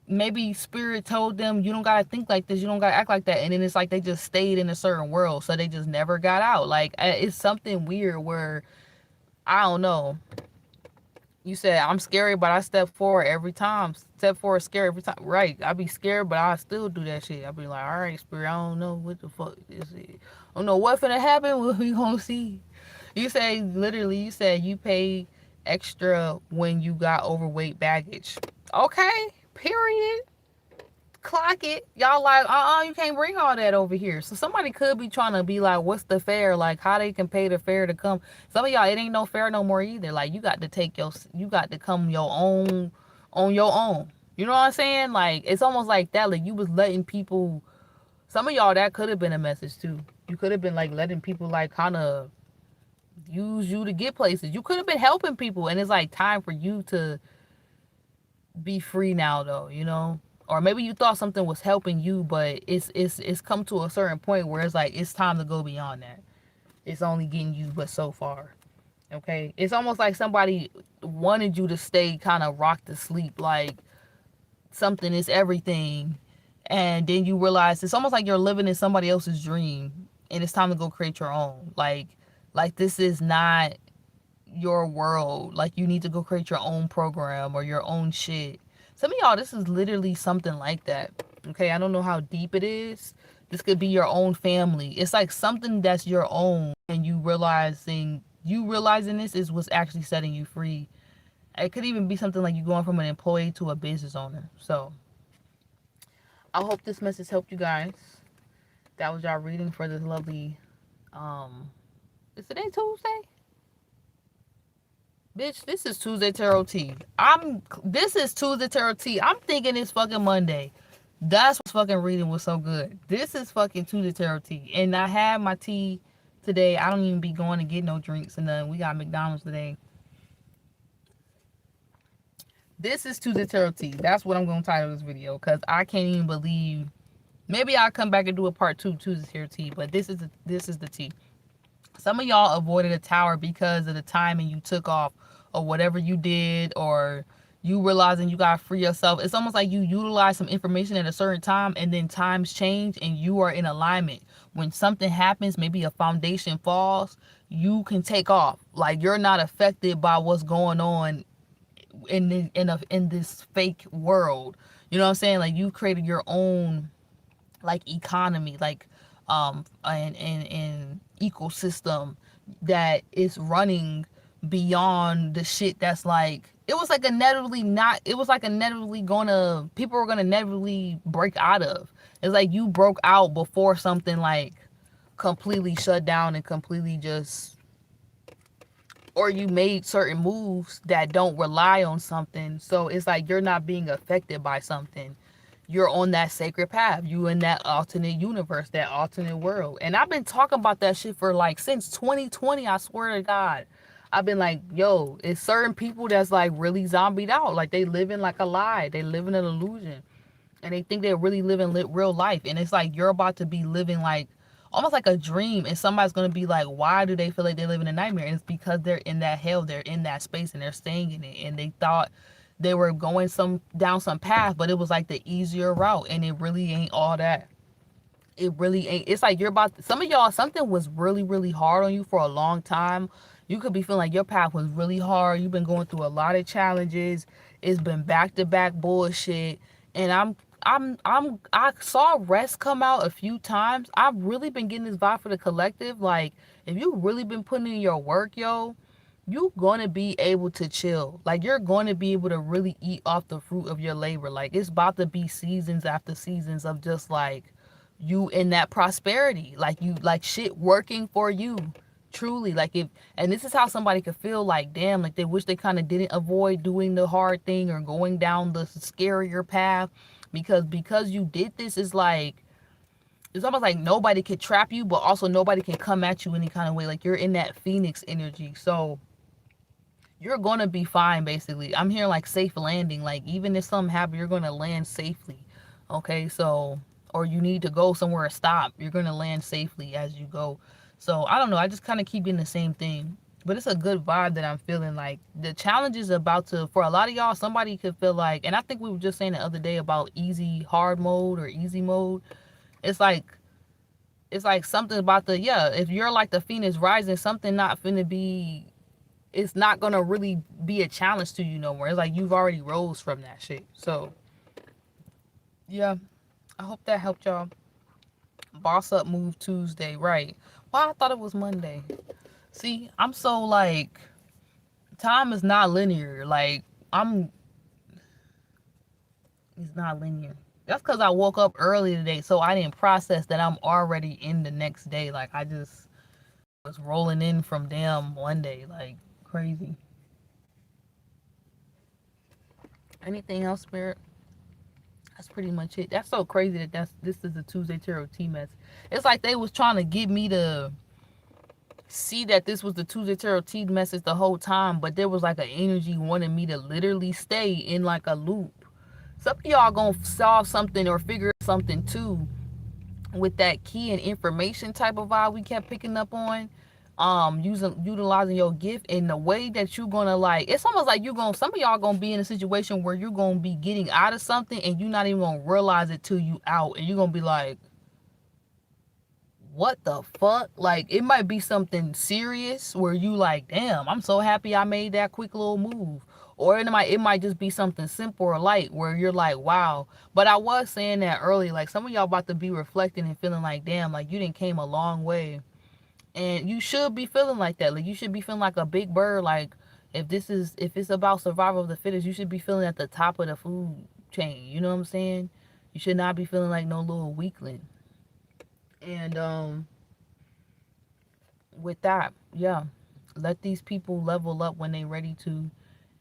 maybe spirit told them you don't gotta think like this, you don't gotta act like that, and then it's like they just stayed in a certain world, so they just never got out. Like, it's something weird where, I don't know. You said I'm scary, but I step forward every time. Step forward, scary every time. Right? I be scared, but I still do that shit. I be like, all right, spirit, I don't know what the fuck this is. I don't know what's gonna happen. What we gonna see? You say literally. You said you pay extra when you got overweight baggage. Okay. Period. Clock it. Y'all like, you can't bring all that over here. So somebody could be trying to be like, what's the fare? Like, how they can pay the fare to come. Some of y'all, it ain't no fare no more either. Like, you got to come your own on your own. You know what I'm saying? Like, it's almost like that. Like, you was letting people, some of y'all, that could have been a message too. You could have been like letting people like kind of use you to get places. You could have been helping people, and it's like time for you to be free now, though, or maybe you thought something was helping you, but it's come to a certain point where it's like it's time to go beyond that. It's only getting you but so far. Okay, it's almost like somebody wanted you to stay kind of rocked to sleep, like something is everything, and then you realize it's almost like you're living in somebody else's dream, and it's time to go create your own. Like this is not your world. Like, you need to go create your own program or your own shit. Some of y'all, this is literally something like that. Okay, I don't know how deep it is. This could be your own family. It's like something that's your own, and you realizing this is what's actually setting you free. It could even be something like you going from an employee to a business owner. So I hope this message helped you guys. That was y'all reading for this lovely is today Tuesday? Bitch, this is Tuesday Tarot Tea. This is Tuesday Tarot Tea. I'm thinking it's fucking Monday. That's what's fucking reading was so good. This is fucking Tuesday Tarot Tea. And I had my tea today. I don't even be going to get no drinks and nothing. We got McDonald's today. This is Tuesday Tarot Tea. That's what I'm gonna title this video. Cause I can't even believe, maybe I'll come back and do a part 2 Tuesday Tarot Tea. But this is the tea. Some of y'all avoided a tower because of the timing you took off or whatever you did, or you realizing you gotta free yourself. It's almost like you utilize some information at a certain time and then times change and you are in alignment. When something happens, maybe a foundation falls, you can take off. Like you're not affected by what's going on in this fake world. You know what I'm saying? Like you created your own like economy, like and ecosystem that is running beyond the shit that's like, it was like inevitably not, it was like inevitably gonna, people were gonna inevitably break out of. It's like you broke out before something like completely shut down and completely just, or you made certain moves that don't rely on something. So it's like you're not being affected by something. You're on that sacred path. You in that alternate universe, that alternate world. And I've been talking about that shit for like since 2020. I swear to God. I've been like, yo, it's certain people that's like really zombied out. Like they living like a lie. They live in an illusion. And they think they're really living real life. And it's like you're about to be living like almost like a dream. And somebody's going to be like, why do they feel like they live in a nightmare? And it's because they're in that hell. They're in that space and they're staying in it. And they thought they were going down some path, but it was like the easier route. And it really ain't all that. It really ain't. It's like you're about some of y'all, something was really, really hard on you for a long time. You could be feeling like your path was really hard. You've been going through a lot of challenges. It's been back to back bullshit. And I saw rest come out a few times. I've really been getting this vibe for the collective. Like, if you really been putting in your work, yo, you gonna be able to chill. Like you're gonna be able to really eat off the fruit of your labor. Like it's about to be seasons after seasons of just like you in that prosperity. Like you like shit working for you. Truly. Like if, and this is how somebody could feel like, damn, like they wish they kind of didn't avoid doing the hard thing or going down the scarier path. Because you did this, is like it's almost like nobody could trap you, but also nobody can come at you any kind of way. Like you're in that phoenix energy. So you're gonna be fine. Basically, I'm hearing like safe landing. Like even if something happens, you're gonna land safely. Okay, so, or you need to go somewhere to stop, you're gonna land safely as you go. So I don't know, I just kind of keep getting the same thing, but it's a good vibe that I'm feeling. Like the challenge is about to, for a lot of y'all, somebody could feel like, and I think we were just saying the other day about easy hard mode or easy mode. It's like, it's like something about the, yeah, if you're like the phoenix rising, something not finna be, it's not gonna really be a challenge to you no more. It's like you've already rose from that shit. So yeah, I hope that helped y'all. Boss up move Tuesday, right? Well, I thought it was Monday. See, I'm so like, time is not linear. Like it's not linear. That's because I woke up early today, so I didn't process that I'm already in the next day. Like I just was rolling in from damn Monday, like crazy. Anything else, Spirit? That's pretty much it. That's so crazy that this is a Tuesday Tarot Tea mess. It's like they was trying to get me to see that this was the Tuesday Tarot Tea message the whole time, but there was like an energy wanting me to literally stay in like a loop. Some of y'all gonna solve something or figure something too with that key and information type of vibe we kept picking up on. Utilizing your gift in the way that you're gonna like, it's almost like you're gonna, some of y'all gonna be in a situation where you're gonna be getting out of something and you're not even gonna realize it till you out, and you're gonna be like, what the fuck? Like it might be something serious where you like, damn, I'm so happy I made that quick little move. Or it might just be something simple or light where you're like, wow. But I was saying that earlier, like some of y'all about to be reflecting and feeling like, damn, like you didn't came a long way. And you should be feeling like that. Like you should be feeling like a big bird. Like if it's about survival of the fittest, you should be feeling at the top of the food chain. You know what I'm saying? You should not be feeling like no little weakling. And with that, yeah. let these people level up when they ready to.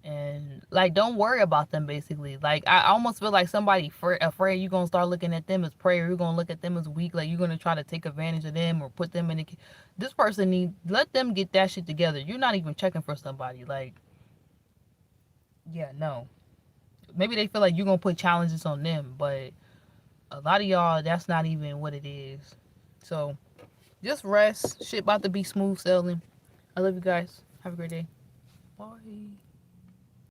And like, don't worry about them, basically. Like, I almost feel like somebody afraid you're gonna start looking at them as prey, or you're gonna look at them as weak, like you're gonna try to take advantage of them or put them in a... This person let them get that shit together. You're not even checking for somebody. Like, yeah, no. Maybe they feel like you're gonna put challenges on them, but a lot of y'all, that's not even what it is. So just rest. Shit about to be smooth sailing. I love you guys. Have a great day. Bye.